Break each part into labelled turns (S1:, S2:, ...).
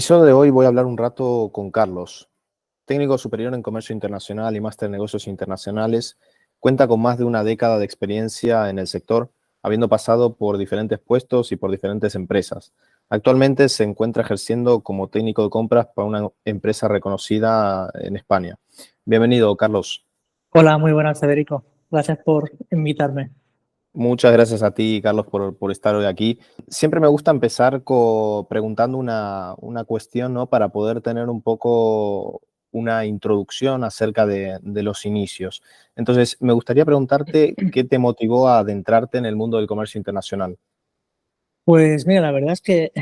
S1: Episodio de hoy voy a hablar un rato con Carlos, técnico superior en comercio internacional y máster en negocios internacionales. Cuenta con más de una década de experiencia en el sector, habiendo pasado por diferentes puestos y por diferentes empresas. Actualmente se encuentra ejerciendo como técnico de compras para una empresa reconocida en España. Bienvenido, Carlos.
S2: Hola, muy buenas, Federico. Gracias por invitarme.
S1: Muchas gracias a ti, Carlos, por estar hoy aquí. Siempre me gusta empezar preguntando una cuestión, ¿no? Para poder tener un poco una introducción acerca de los inicios. Entonces, me gustaría preguntarte qué te motivó a adentrarte en el mundo del comercio internacional.
S2: Pues mira, la verdad es que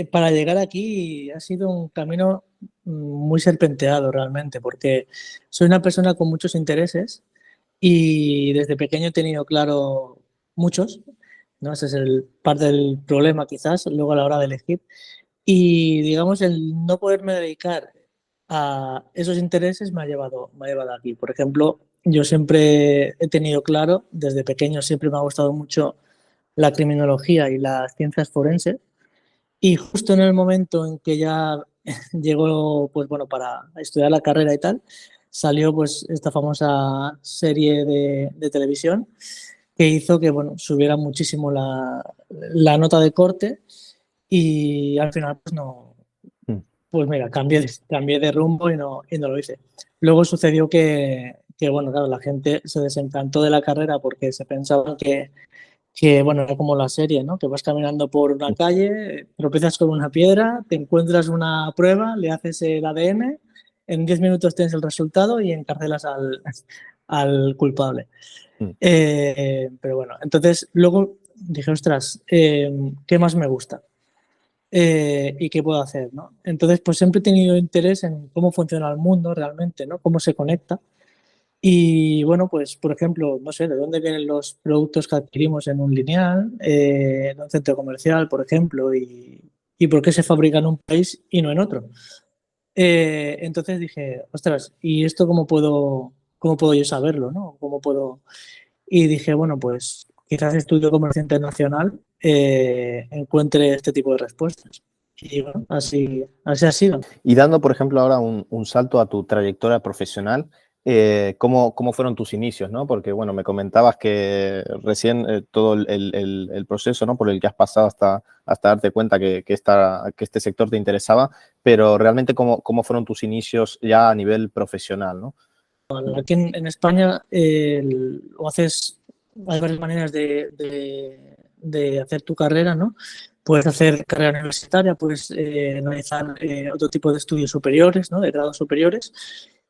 S2: para llegar aquí ha sido un camino muy serpenteado realmente, porque soy una persona con muchos intereses y desde pequeño he tenido claro muchos, ¿no? Ese es parte del problema quizás, luego a la hora de elegir. Y digamos, el no poderme dedicar a esos intereses me ha llevado aquí. Por ejemplo, yo siempre he tenido claro, desde pequeño siempre me ha gustado mucho la criminología y las ciencias forenses. Y justo en el momento en que ya llegó, pues bueno, para estudiar la carrera y tal, salió pues esta famosa serie de televisión que hizo que, bueno, subiera muchísimo la nota de corte y al final pues no,
S1: Mm.
S2: pues mira, cambié de rumbo y no lo hice. Luego sucedió bueno, claro, la gente se desencantó de la carrera porque se pensaba bueno, era como la serie, ¿no? Que vas caminando por una calle, tropiezas con una piedra, te encuentras una prueba, le haces el ADN, en 10 minutos tienes el resultado y encarcelas al culpable.
S1: Mm.
S2: Pero bueno, entonces luego dije, ostras, ¿qué más me gusta? ¿Y qué puedo hacer, ¿no? Entonces, pues siempre he tenido interés en cómo funciona el mundo realmente, ¿no? Cómo se conecta. Y bueno, pues por ejemplo, no sé, de dónde vienen los productos que adquirimos en un lineal, en un centro comercial, por ejemplo, y por qué se fabrica en un país y no en otro. Entonces dije, ostras, ¿y esto cómo puedo yo saberlo, ¿no? ¿Cómo puedo? Y dije, bueno, pues quizás estudio comercio internacional, encuentre este tipo de respuestas. Y bueno, así ha sido.
S1: Y dando, por ejemplo, ahora un salto a tu trayectoria profesional, ¿cómo fueron tus inicios, ¿no? Porque, bueno, me comentabas que recién todo el proceso, ¿no? Por el que has pasado hasta darte cuenta que este sector te interesaba, pero realmente, ¿cómo fueron tus inicios ya a nivel profesional, ¿no?
S2: Aquí en España o haces, hay varias maneras de hacer tu carrera, ¿no? Puedes hacer carrera universitaria, puedes realizar otro tipo de estudios superiores, ¿no? De grados superiores.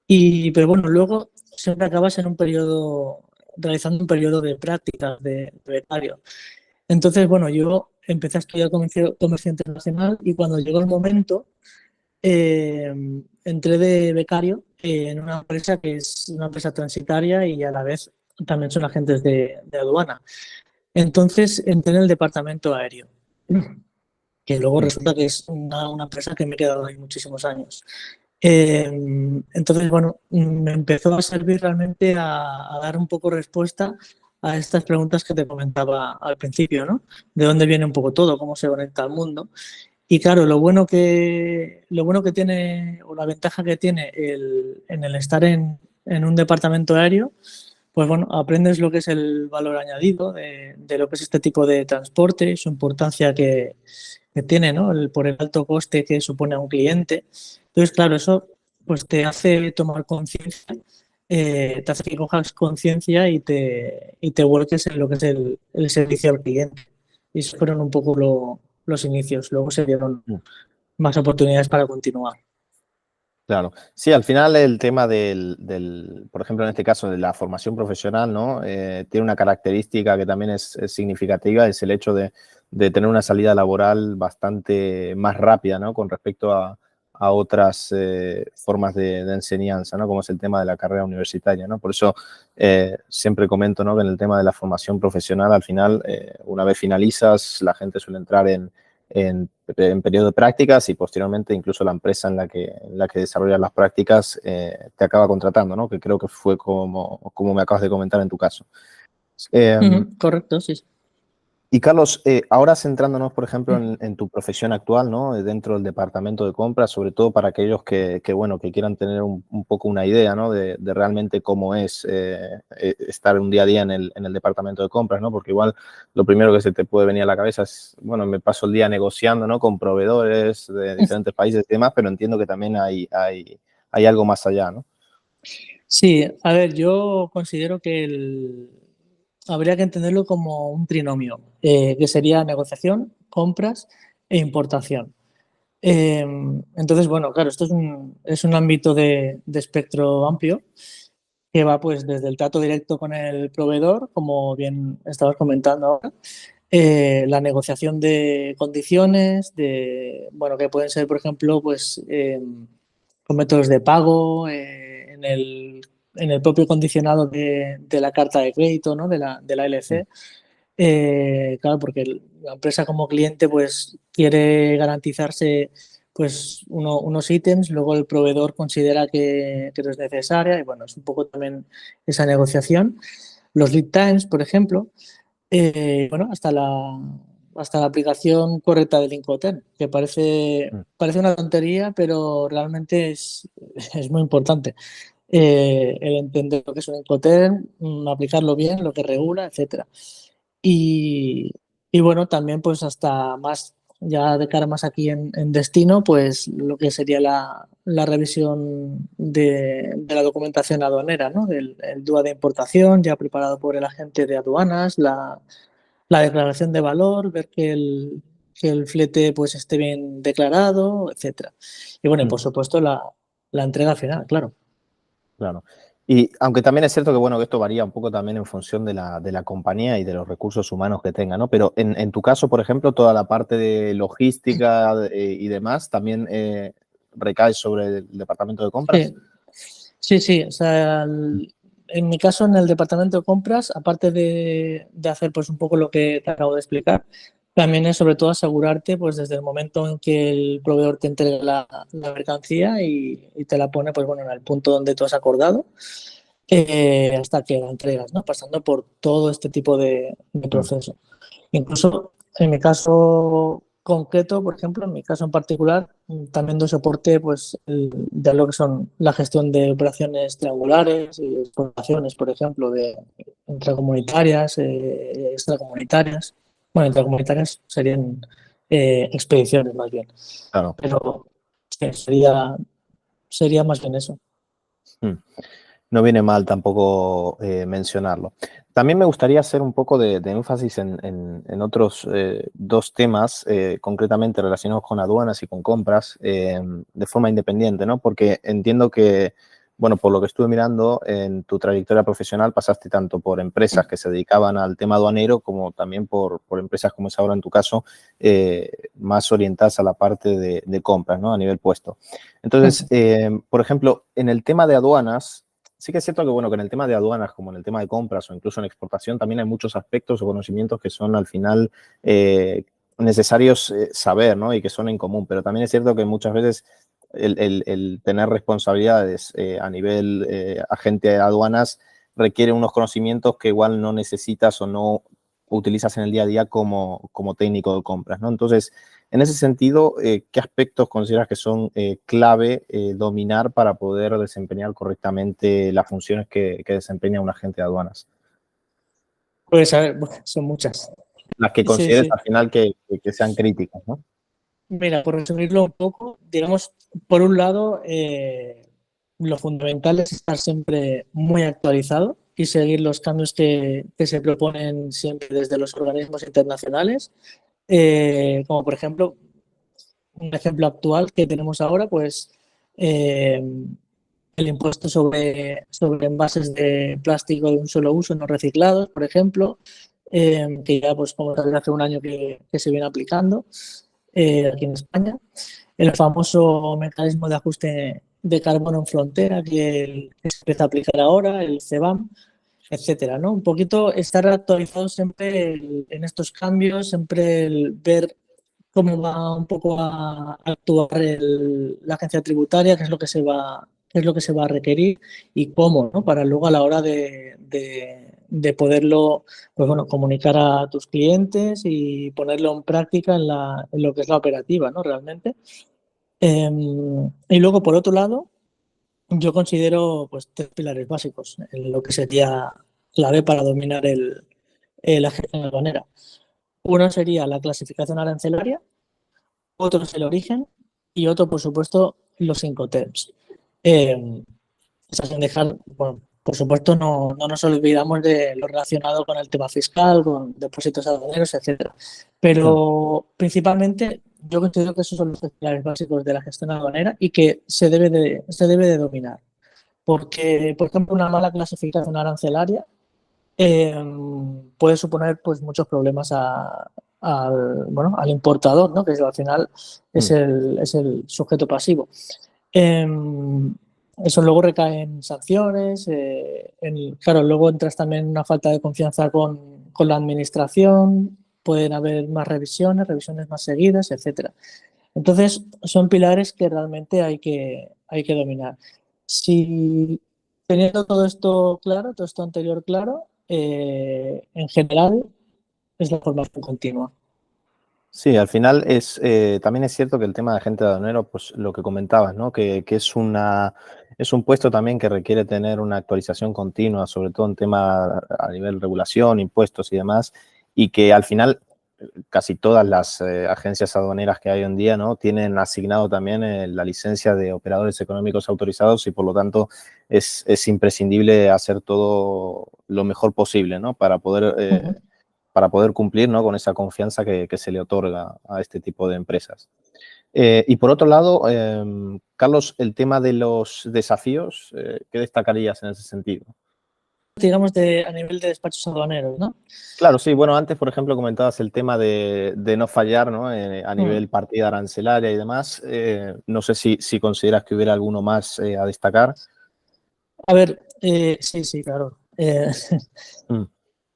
S2: Pero bueno, luego siempre acabas en un periodo, realizando un periodo de prácticas de becario. Entonces, bueno, yo empecé a estudiar comercio internacional y cuando llegó el momento, eh, entré de becario en una empresa que es una empresa transitaria y a la vez también son agentes de aduana. Entonces entré en el departamento aéreo, que luego
S1: Mm.
S2: resulta que es una empresa que me he quedado ahí muchísimos años. Entonces, bueno, me empezó a servir realmente a dar un poco respuesta a estas preguntas que te comentaba al principio, ¿no? De dónde viene un poco todo, cómo se conecta al mundo. Y claro, lo bueno que tiene, o la ventaja que tiene en el estar en un departamento aéreo, pues bueno, aprendes lo que es el valor añadido de lo que es este tipo de transporte, su importancia que tiene, ¿no? Por el alto coste que supone a un cliente. Entonces, claro, eso pues te hace tomar conciencia, te hace que cojas conciencia y te vuelques en lo que es el servicio al cliente. Y esos fueron un poco los inicios. Luego se dieron
S1: Mm.
S2: más oportunidades para continuar.
S1: Claro. Sí, al final el tema por ejemplo, en este caso de la formación profesional, ¿no? Tiene una característica que también es significativa, es el hecho de tener una salida laboral bastante más rápida, ¿no? Con respecto a otras formas de enseñanza, ¿no? Como es el tema de la carrera universitaria, ¿no? Por eso siempre comento, ¿no? Que en el tema de la formación profesional, al final, una vez finalizas, la gente suele entrar en periodo de prácticas y posteriormente incluso la empresa en la que desarrollas las prácticas te acaba contratando, ¿no? Que creo que fue como me acabas de comentar en tu caso. Eh,
S2: Uh -huh, correcto, sí.
S1: Y Carlos, ahora centrándonos, por ejemplo, en tu profesión actual, ¿no? Dentro del departamento de compras, sobre todo para aquellos bueno, que quieran tener un poco una idea, ¿no? De realmente cómo es estar un día a día en el departamento de compras, ¿no? Porque igual lo primero que se te puede venir a la cabeza es, bueno, me paso el día negociando, ¿no? Con proveedores de diferentes países y demás, pero entiendo que también hay algo más allá, ¿no?
S2: Sí, a ver, yo considero que habría que entenderlo como un trinomio, que sería negociación, compras e importación. Entonces, bueno, claro, esto es un ámbito de espectro amplio que va pues desde el trato directo con el proveedor, como bien estabas comentando ahora, la negociación de condiciones, bueno, que pueden ser, por ejemplo, pues con métodos de pago, en el propio condicionado de la carta de crédito, ¿no? De la
S1: Mm,
S2: LC. Claro, porque la empresa como cliente pues quiere garantizarse pues unos ítems, luego el proveedor considera que no es necesaria y bueno, es un poco también esa negociación. Los lead times, por ejemplo, bueno, hasta la aplicación correcta del Incoterm, que
S1: mm,
S2: parece una tontería, pero realmente es muy importante. El entender lo que es un Incoterm, aplicarlo bien, lo que regula, etcétera. Y, y bueno, también pues hasta más, ya de cara más aquí en destino, pues lo que sería la revisión de la documentación aduanera, ¿no? El DUA de importación ya preparado por el agente de aduanas, la declaración de valor, ver que el flete pues esté bien declarado, etcétera. Y bueno, y
S1: mm.
S2: por supuesto la entrega final, claro.
S1: Claro. Y aunque también es cierto que, bueno, que esto varía un poco también en función de la compañía y de los recursos humanos que tenga, ¿no? Pero en tu caso, por ejemplo, toda la parte de logística y demás también recae sobre el departamento de compras.
S2: Sí, sí, sí. O sea, en mi caso, en el departamento de compras, aparte de hacer pues un poco lo que te acabo de explicar, también es sobre todo asegurarte pues desde el momento en que el proveedor te entrega la mercancía y te la pone pues bueno en el punto donde tú has acordado hasta que la entregas, ¿no? Pasando por todo este tipo de
S1: Mm,
S2: proceso. Incluso en mi caso concreto, por ejemplo, en mi caso en particular, también doy soporte pues, de lo que son la gestión de operaciones triangulares y exportaciones, por ejemplo, de intracomunitarias, extracomunitarias. Bueno, intracomunitarias serían expediciones más bien,
S1: claro.
S2: pero sí, sería más bien eso.
S1: Mm. No viene mal tampoco mencionarlo. También me gustaría hacer un poco de énfasis en otros dos temas, concretamente relacionados con aduanas y con compras, de forma independiente, ¿no? Porque entiendo que, bueno, por lo que estuve mirando, en tu trayectoria profesional pasaste tanto por empresas que se dedicaban al tema aduanero como también por empresas como es ahora en tu caso, más orientadas a la parte de compras, ¿no? A nivel puesto. Entonces, por ejemplo, en el tema de aduanas, sí que es cierto que, bueno, que en el tema de aduanas, como en el tema de compras o incluso en exportación, también hay muchos aspectos o conocimientos que son al final necesarios saber, ¿no? Y que son en común. Pero también es cierto que muchas veces el tener responsabilidades a nivel agente de aduanas requiere unos conocimientos que igual no necesitas o no utilizas en el día a día como técnico de compras, ¿no? Entonces, en ese sentido, ¿qué aspectos consideras que son clave dominar para poder desempeñar correctamente las funciones que desempeña un agente de aduanas?
S2: Pues a ver, bueno, son muchas.
S1: Las que
S2: Sí,
S1: consideres
S2: sí.
S1: al final que sean críticas, ¿no?
S2: Mira, por resumirlo un poco, digamos, por un lado, lo fundamental es estar siempre muy actualizado y seguir los cambios que se proponen siempre desde los organismos internacionales, como por ejemplo, un ejemplo actual que tenemos ahora, pues eh, el impuesto sobre envases de plástico de un solo uso no reciclados, por ejemplo, que ya, pues como sabes, hace un año que se viene aplicando aquí en España. El famoso mecanismo de ajuste de carbono en frontera que se empieza a aplicar ahora, el CBAM, etcétera, ¿no? Un poquito estar actualizado siempre en estos cambios, siempre el ver cómo va un poco a actuar la agencia tributaria, qué es lo que qué es lo que se va a requerir y cómo, ¿no? Para luego a la hora de poderlo, pues bueno, comunicar a tus clientes y ponerlo en práctica en lo que es la operativa, ¿no? Realmente. Y luego, por otro lado, yo considero pues 3 pilares básicos en lo que sería clave para dominar la gestión aduanera. Uno sería la clasificación arancelaria, otro es el origen y otro, por supuesto, los Incoterms. Eh, Sin dejar, bueno, por supuesto, no nos olvidamos de lo relacionado con el tema fiscal, con depósitos aduaneros, etcétera.
S1: Mm,
S2: Pero principalmente yo considero que esos son los 3 pilares básicos de la gestión aduanera y que se debe de dominar. Porque, por ejemplo, una mala clasificación arancelaria eh, puede suponer pues, muchos problemas bueno, al importador, ¿no? Que al final es
S1: mm.
S2: el sujeto pasivo. Eh, Eso luego recae en sanciones, claro, luego entras también en una falta de confianza con la administración, pueden haber más revisiones más seguidas, etcétera. Entonces, son pilares que realmente hay que dominar. Si teniendo todo esto claro, todo esto anterior claro, en general es la formación continua.
S1: Sí, al final también es cierto que el tema de agente aduanero, pues lo que comentabas, ¿no? Que es un puesto también que requiere tener una actualización continua, sobre todo en tema a nivel regulación, impuestos y demás, y que al final casi todas las agencias aduaneras que hay hoy en día, ¿no? Tienen asignado también la licencia de operadores económicos autorizados y por lo tanto es imprescindible hacer todo lo mejor posible, ¿no?
S2: Ujú.
S1: Para poder cumplir, ¿no? Con esa confianza que se le otorga a este tipo de empresas. Y por otro lado, Carlos, el tema de los desafíos, ¿qué destacarías en ese sentido?
S2: Digamos a nivel de despachos aduaneros, ¿no?
S1: Claro, sí, bueno, antes, por ejemplo, comentabas el tema de no fallar, ¿no? A
S2: Mm.
S1: nivel partida arancelaria y demás. No sé si consideras que hubiera alguno más a destacar.
S2: A ver, sí, sí, claro.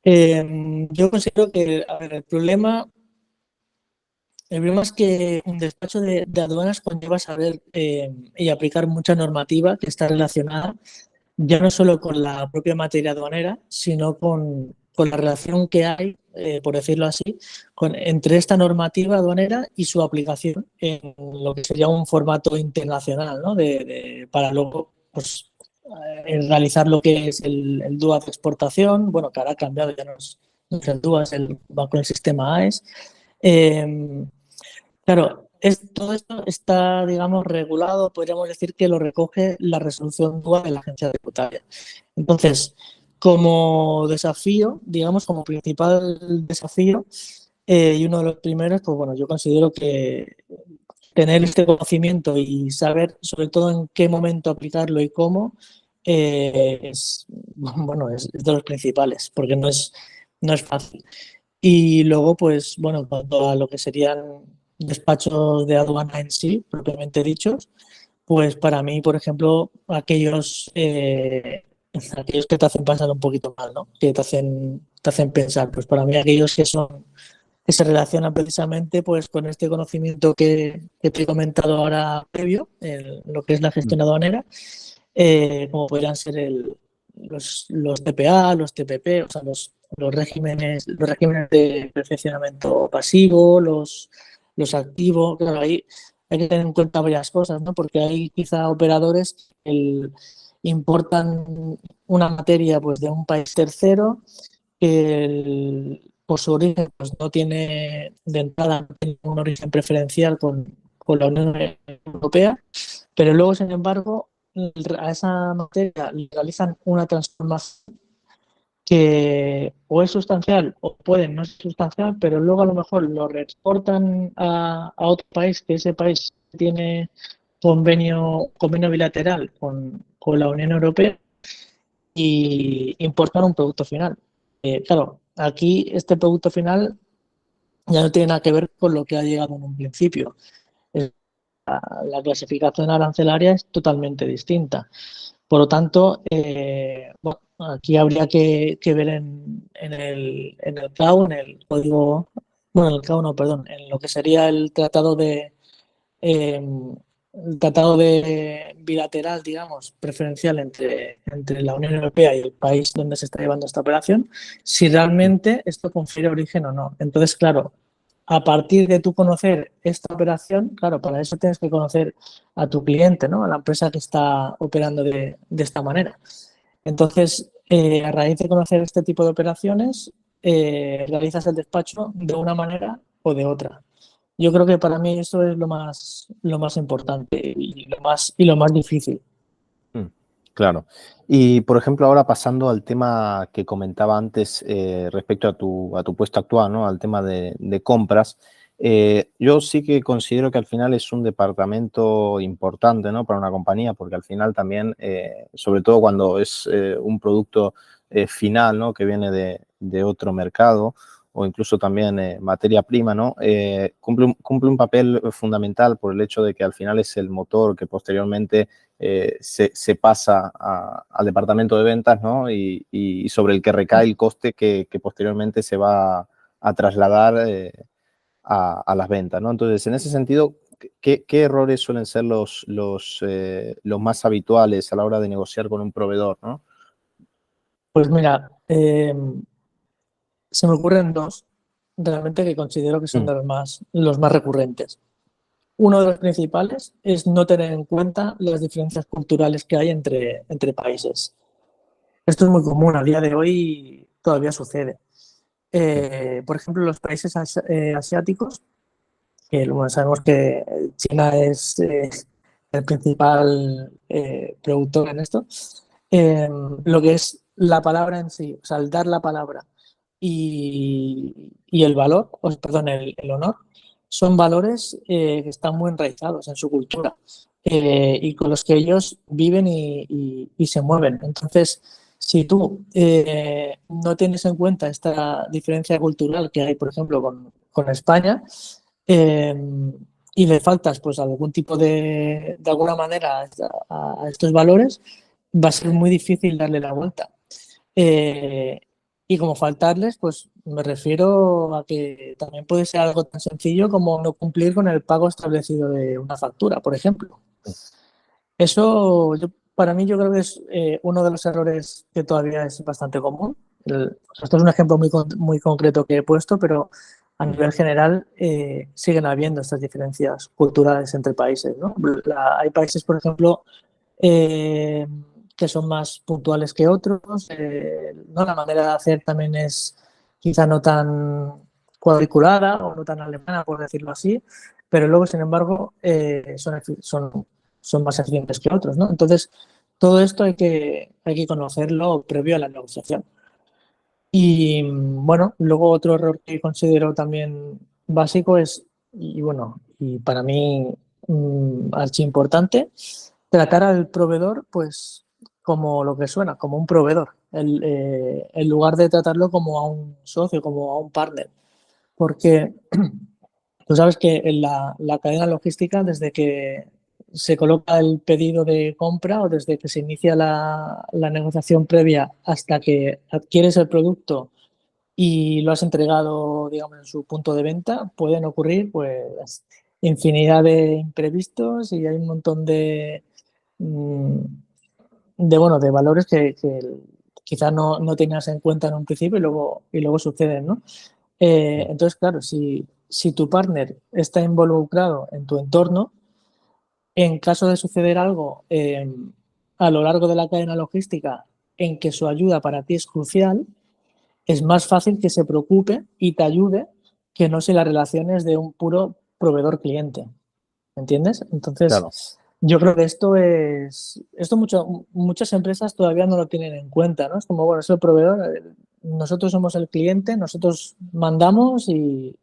S1: Mm,
S2: Yo considero que, a ver, el problema es que un despacho de aduanas conlleva saber y aplicar mucha normativa que está relacionada ya no solo con la propia materia aduanera, sino con la relación que hay, por decirlo así, entre esta normativa aduanera y su aplicación en lo que sería un formato internacional, ¿no? Para luego pues, realizar lo que es el DUA de exportación, bueno, que ahora ha cambiado, ya no es el DUA, va con el sistema AES. Eh, Claro, todo esto está, digamos, regulado, podríamos decir que lo recoge la resolución DUA de la agencia tributaria. Entonces, como desafío, digamos, como principal desafío, y uno de los primeros, pues bueno, yo considero que tener este conocimiento y saber sobre todo en qué momento aplicarlo y cómo, bueno, es de los principales, porque no es fácil. Y luego, pues bueno, en cuanto a lo que serían despachos de aduana en sí, propiamente dichos, pues para mí, por ejemplo, aquellos que te hacen pasar un poquito mal, ¿no? Que te hacen pensar, pues para mí aquellos que se relacionan precisamente pues con este conocimiento que te he comentado ahora previo, lo que es la
S1: mm.
S2: gestión aduanera, como podrían ser los TPA, los TPP, o sea, los regímenes de perfeccionamiento pasivo, los activos. Claro, ahí hay que tener en cuenta varias cosas, ¿no? Porque hay quizá operadores que importan una materia pues, de un país tercero que por su origen pues, no tiene de entrada no tiene un origen preferencial con la Unión Europea, pero luego, sin embargo, a esa materia le realizan una transformación que o es sustancial o puede no ser sustancial, pero luego a lo mejor lo reexportan a otro país, que ese país tiene convenio bilateral con la Unión Europea y importar un producto final. Claro, aquí este producto final ya no tiene nada que ver con lo que ha llegado en un principio. La clasificación arancelaria es totalmente distinta. Por lo tanto, bueno, aquí habría que ver en el CAU, en el código, bueno, en el CAU no, perdón, en lo que sería el tratado eh, el tratado bilateral, digamos, preferencial entre la Unión Europea y el país donde se está llevando esta operación, si realmente esto confiere origen o no. Entonces, claro, a partir de tú conocer esta operación, claro, para eso tienes que conocer a tu cliente, ¿no? A la empresa que está operando de esta manera. Entonces, a raíz de conocer este tipo de operaciones, realizas el despacho de una manera o de otra. Yo creo que para mí eso es lo más importante y lo más difícil.
S1: Claro. Y, por ejemplo, ahora pasando al tema que comentaba antes respecto a tu puesto actual, ¿no? Al tema de compras, yo sí que considero que al final es un departamento importante, ¿no? Para una compañía, porque al final también, sobre todo cuando es un producto final, ¿no? Que viene de otro mercado o incluso también materia prima, ¿no? Cumple un papel fundamental por el hecho de que al final es el motor que posteriormente se pasa al departamento de ventas, ¿no? Y sobre el que recae el coste que posteriormente se va a trasladar a las ventas, ¿no? Entonces, en ese sentido, ¿qué errores suelen ser los más habituales a la hora de negociar con un proveedor, ¿no?
S2: Pues mira, se me ocurren dos realmente que considero que son
S1: Mm,
S2: de los más recurrentes. Uno de los principales es no tener en cuenta las diferencias culturales que hay entre países. Esto es muy común, a día de hoy todavía sucede. Por ejemplo, los países asiáticos, que bueno, sabemos que China es el principal productor en esto, lo que es la palabra en sí, o sea, el dar la palabra y el valor, perdón, el honor, son valores que están muy enraizados en su cultura y con los que ellos viven y se mueven. Entonces, si tú no tienes en cuenta esta diferencia cultural que hay, por ejemplo, con España, eh, y le faltas pues algún tipo de alguna manera a estos valores, va a ser muy difícil darle la vuelta. Eh, y como faltarles, pues me refiero a que también puede ser algo tan sencillo como no cumplir con el pago establecido de una factura, por ejemplo. Eso, para mí, yo creo que es uno de los errores que todavía es bastante común. Esto es un ejemplo muy concreto que he puesto, pero a
S1: mm,
S2: nivel general siguen habiendo estas diferencias culturales entre países, ¿no? Hay países, por ejemplo, eh, que son más puntuales que otros, ¿no? La manera de hacer también es quizá no tan cuadriculada o no tan alemana, por decirlo así, pero luego, sin embargo, son más eficientes que otros, ¿no? Entonces, todo esto hay que conocerlo previo a la negociación. Y bueno, luego otro error que considero también básico es, y bueno, y para mí archi importante, tratar al proveedor pues como lo que suena, como un proveedor, en lugar de tratarlo como a un socio, como a un partner. Porque tú sabes que en la cadena logística, desde que se coloca el pedido de compra o desde que se inicia la negociación previa hasta que adquieres el producto y lo has entregado, digamos, en su punto de venta, pueden ocurrir pues infinidad de imprevistos y hay un montón mm, bueno, de valores que quizás no tenías en cuenta en un principio y luego suceden, ¿no?
S1: mm,
S2: Entonces, claro, si tu partner está involucrado en tu entorno, en caso de suceder algo a lo largo de la cadena logística en que su ayuda para ti es crucial, es más fácil que se preocupe y te ayude que no si las relaciones de un puro proveedor-cliente. ¿Entiendes?
S1: claro,
S2: Entonces, yo creo que muchas empresas todavía no lo tienen en cuenta, ¿no? Es como, bueno, es el proveedor, nosotros somos el cliente, nosotros mandamos y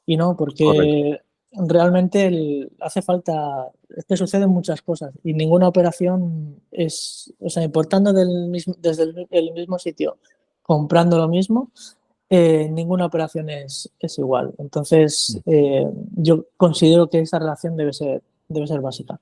S2: no,
S1: correcto.
S2: porque realmente hace falta, es que suceden muchas cosas y ninguna operación es, o sea, importando desde el mismo sitio, comprando lo mismo, ninguna operación es igual. Entonces, yo considero que esa relación debe ser básica.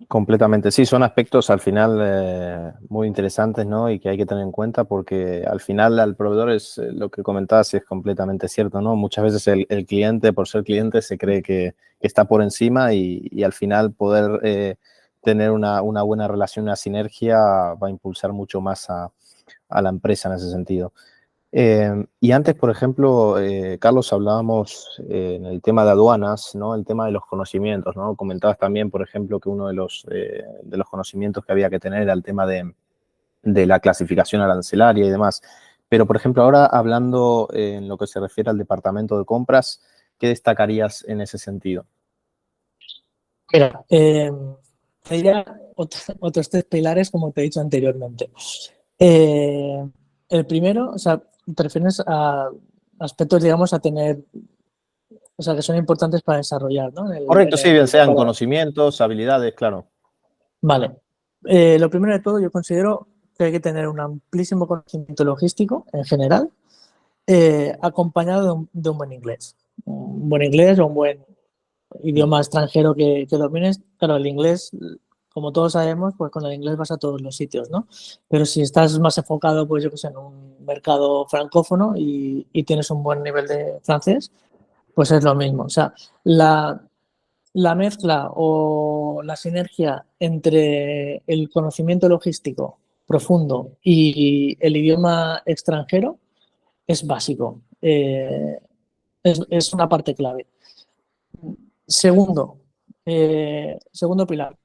S1: Completamente, sí, son aspectos al final muy interesantes, ¿no? Y que hay que tener en cuenta porque al final al proveedor es lo que comentabas es completamente cierto, ¿no? Muchas veces el cliente, por ser cliente, se cree que está por encima y al final poder tener una buena relación, una sinergia va a impulsar mucho más a la empresa en ese sentido. Y antes, por ejemplo, Carlos, hablábamos en el tema de aduanas, ¿no? El tema de los conocimientos, ¿no? Comentabas también, por ejemplo, que uno de los conocimientos que había que tener era el tema de la clasificación arancelaria y demás. Pero, por ejemplo, ahora hablando en lo que se refiere al departamento de compras, ¿qué destacarías en ese sentido?
S2: Mira, ella, otros tres pilares, como te he dicho anteriormente. Eh, el primero, o sea, te refieres a aspectos, digamos, a tener, o sea, que son importantes para desarrollar, ¿no?
S1: Correcto, sí, bien sean conocimientos, habilidades, claro.
S2: Vale. Lo primero de todo, yo considero que hay que tener un amplísimo conocimiento logístico en general, acompañado de un buen inglés. Un buen inglés o un buen idioma extranjero que domines. Claro, el inglés, como todos sabemos, pues con el inglés vas a todos los sitios, ¿no? Pero si estás más enfocado, pues yo que sé, en un mercado francófono y tienes un buen nivel de francés, pues es lo mismo. O sea, la mezcla o la sinergia entre el conocimiento logístico profundo y el idioma extranjero es básico. Es una parte clave. Segundo, segundo pilar.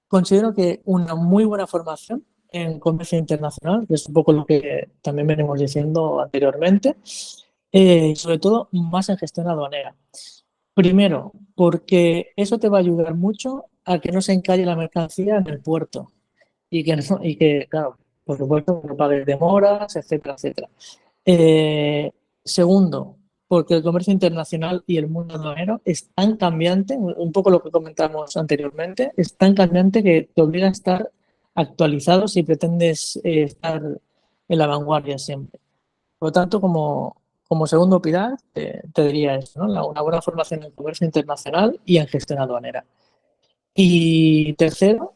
S2: Considero que una muy buena formación en comercio internacional, que es un poco lo que también venimos diciendo anteriormente, sobre todo más en gestión aduanera. Primero, porque eso te va a ayudar mucho a que no se encalle la mercancía en el puerto y que claro, por supuesto, no pagues demoras, etcétera, etcétera. Segundo, porque el comercio internacional y el mundo aduanero es tan cambiante, un poco lo que comentamos anteriormente, es tan cambiante que te obliga a estar actualizado si pretendes estar en la vanguardia siempre. Por lo tanto, como segundo pilar, te diría eso, ¿no? Una buena formación en comercio internacional y en gestión aduanera. Y tercero,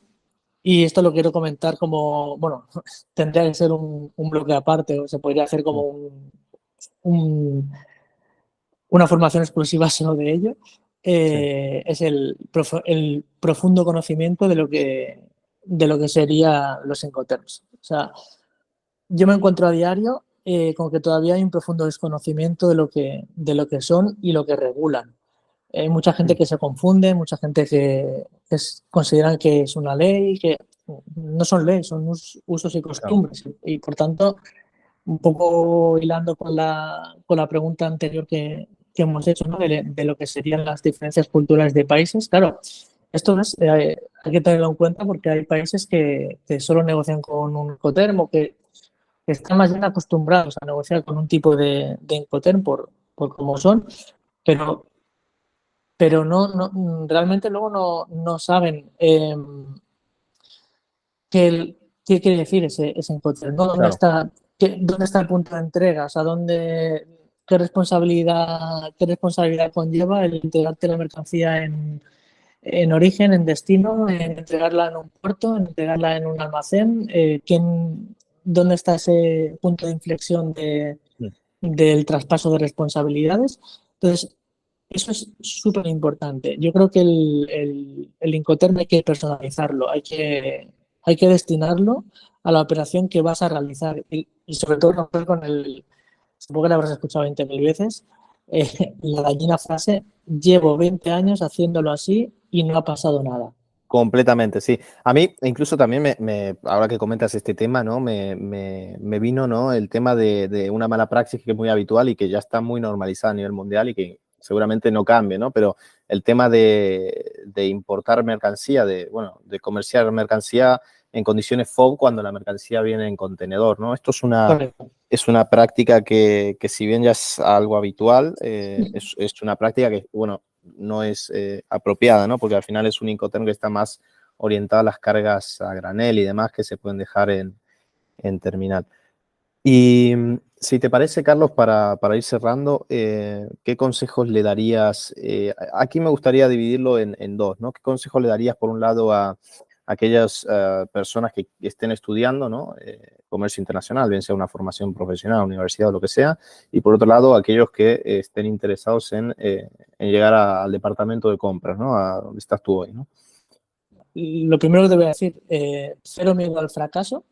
S2: y esto lo quiero comentar como, bueno, tendría que ser un bloque aparte, o se podría hacer como un, una formación exclusiva solo de ello,
S1: Sí.
S2: es el profundo conocimiento de lo que serían los Incoterms. O sea, yo me encuentro a diario con que todavía hay un profundo desconocimiento de lo que son y lo que regulan. Hay mucha gente que se confunde, mucha gente que consideran que es una ley, que no son leyes, son usos y
S1: Claro.
S2: costumbres. Y por tanto, un poco hilando con la pregunta anterior que hemos hecho, ¿no? De lo que serían las diferencias culturales de países. Claro, esto es, hay que tenerlo en cuenta porque hay países que solo negocian con un Incoterm o que están más bien acostumbrados a negociar con un tipo de Incoterm por cómo son, pero, pero realmente luego no saben qué quiere decir ese Incoterm, ¿no?
S1: Claro.
S2: ¿Dónde está el punto de entrega? O sea, qué responsabilidad conlleva el entregarte la mercancía en origen, en destino, en entregarla en un puerto, en entregarla en un almacén? ¿Dónde está ese punto de inflexión del traspaso de responsabilidades? Entonces, eso es súper importante. Yo creo que el Incoterm hay que personalizarlo, hay que destinarlo a la operación que vas a realizar y sobre todo romper con supongo que la habrás escuchado 20.000 veces, la gallina frase, llevo 20 años haciéndolo así y no ha pasado nada.
S1: Completamente, sí. A mí, incluso también ahora que comentas este tema, ¿no? Me vino, ¿no? El tema de una mala praxis que es muy habitual y que ya está muy normalizada a nivel mundial y que seguramente no cambie, ¿no? Pero el tema de importar mercancía, bueno, de comerciar mercancía en condiciones FOB cuando la mercancía viene en contenedor, ¿no? Esto
S2: Correcto.
S1: es una práctica que si bien ya es algo habitual, es una práctica que, bueno, no es apropiada, ¿no? Porque al final es un Incoterm que está más orientado a las cargas a granel y demás que se pueden dejar en terminal. Y Si te parece, Carlos, para ir cerrando, ¿qué consejos le darías? Aquí me gustaría dividirlo en dos, ¿no? ¿Qué consejos le darías, por un lado, a aquellas personas que estén estudiando, ¿no? Comercio internacional, bien sea una formación profesional, universidad o lo que sea, y por otro lado, aquellos que estén interesados en llegar al departamento de compras, ¿no? A donde estás tú hoy, ¿no?
S2: Lo primero que te voy a decir, cero miedo al fracaso.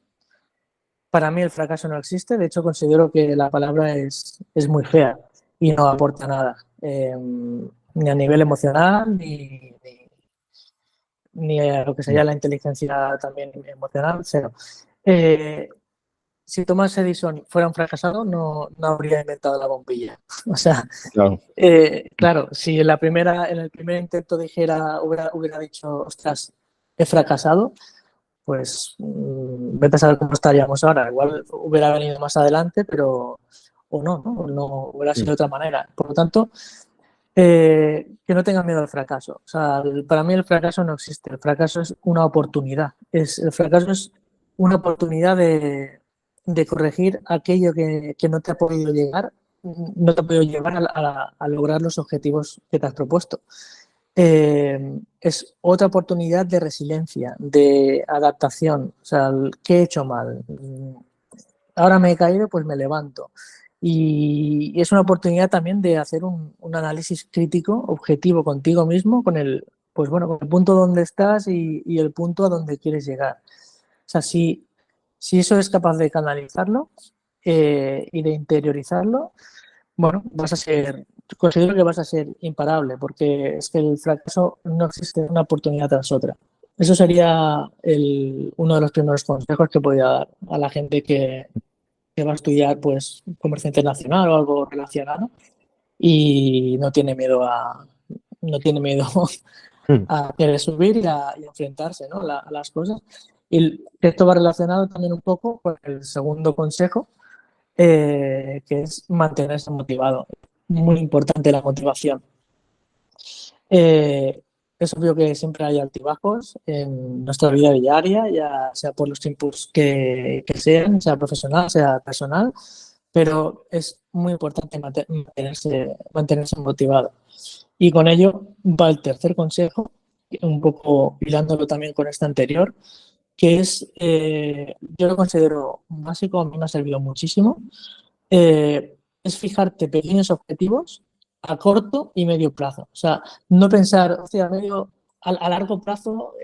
S2: Para mí el fracaso no existe, de hecho considero que la palabra es muy fea y no aporta nada, ni a nivel emocional, ni a lo que sería la inteligencia también emocional, cero. Eh, si Thomas Edison fuera un fracasado, no habría inventado la bombilla. O sea,
S1: Claro.
S2: claro, si en el primer intento hubiera dicho, ostras, he fracasado, pues vete a saber cómo estaríamos ahora. Igual hubiera venido más adelante, pero o no hubiera sido de otra manera. Por lo tanto, que no tengan miedo al fracaso. O sea, para mí el fracaso no existe. El fracaso es una oportunidad. El fracaso es una oportunidad de corregir aquello que no te ha podido llegar, no te ha podido llevar a lograr los objetivos que te has propuesto. Es otra oportunidad de resiliencia, de adaptación. O sea, ¿qué he hecho mal? Ahora me he caído, pues me levanto. Y es una oportunidad también de hacer un análisis crítico, objetivo contigo mismo, pues bueno, con el punto donde estás y el punto a donde quieres llegar. O sea, si eso es capaz de canalizarlo y de interiorizarlo, bueno, considero que vas a ser imparable, porque es que el fracaso no existe una oportunidad tras otra. Eso sería uno de los primeros consejos que podría dar a la gente que va a estudiar pues comercio internacional o algo relacionado y no tiene miedo a querer subir y a enfrentarse, ¿no? A las cosas. Y esto va relacionado también un poco con el segundo consejo, que es mantenerse motivado. Muy importante la motivación. Es obvio que siempre hay altibajos en nuestra vida diaria, ya sea por los tiempos que sean, sea profesional, sea personal, pero es muy importante mantenerse motivado. Y con ello va el tercer consejo, un poco hilándolo también con este anterior, que es, yo lo considero básico, a mí me ha servido muchísimo, es fijarte pequeños objetivos a corto y medio plazo. O sea, no pensar, hostia, a largo plazo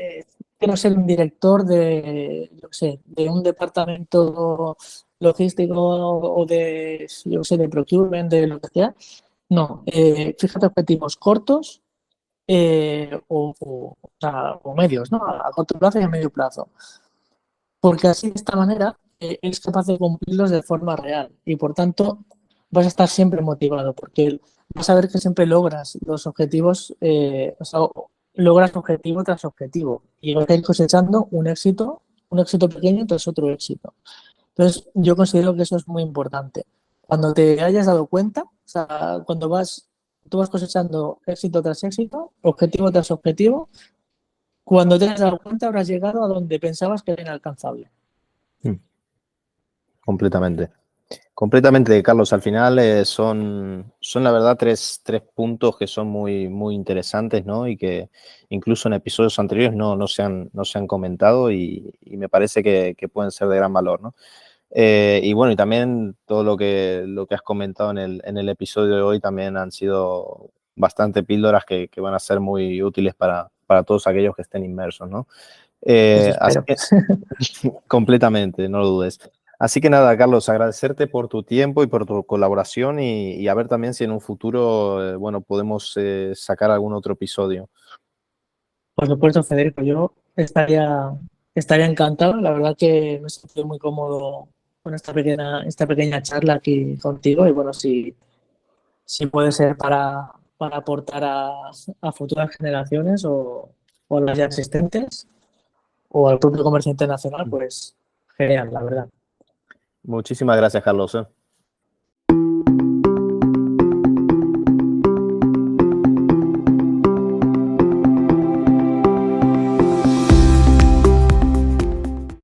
S2: quiero ser un director yo sé, de un departamento logístico o yo sé, de procurement, de lo que sea. No, fíjate objetivos cortos o medios, ¿no? A corto plazo y a medio plazo. Porque así, de esta manera, eres capaz de cumplirlos de forma real y, por tanto, vas a estar siempre motivado porque vas a ver que siempre logras los objetivos, o sea, logras objetivo tras objetivo y vas a ir cosechando un éxito pequeño tras otro éxito. Entonces, yo considero que eso es muy importante. Cuando te hayas dado cuenta, o sea, tú vas cosechando éxito tras éxito, objetivo tras objetivo, cuando te hayas dado cuenta habrás llegado a donde pensabas que era inalcanzable.
S1: Completamente. Completamente, Carlos. Al final son la verdad tres puntos que son muy interesantes, ¿no? Y que incluso en episodios anteriores no se han comentado y me parece que pueden ser de gran valor, ¿no? Y bueno, y también todo lo que has comentado en el episodio de hoy también han sido bastante píldoras que van a ser muy útiles para todos aquellos que estén inmersos, ¿no?
S2: Eso
S1: Así
S2: espero.
S1: que completamente, no lo dudes. Así que nada, Carlos, agradecerte por tu tiempo y por tu colaboración y a ver también si en un futuro, bueno, podemos sacar algún otro episodio.
S2: Por supuesto, Federico, yo estaría encantado. La verdad que me he sentido muy cómodo con esta pequeña charla aquí contigo y bueno, si puede ser para aportar a futuras generaciones o a las ya existentes o al propio comercio internacional, pues genial, la verdad.
S1: Muchísimas gracias, Carlos.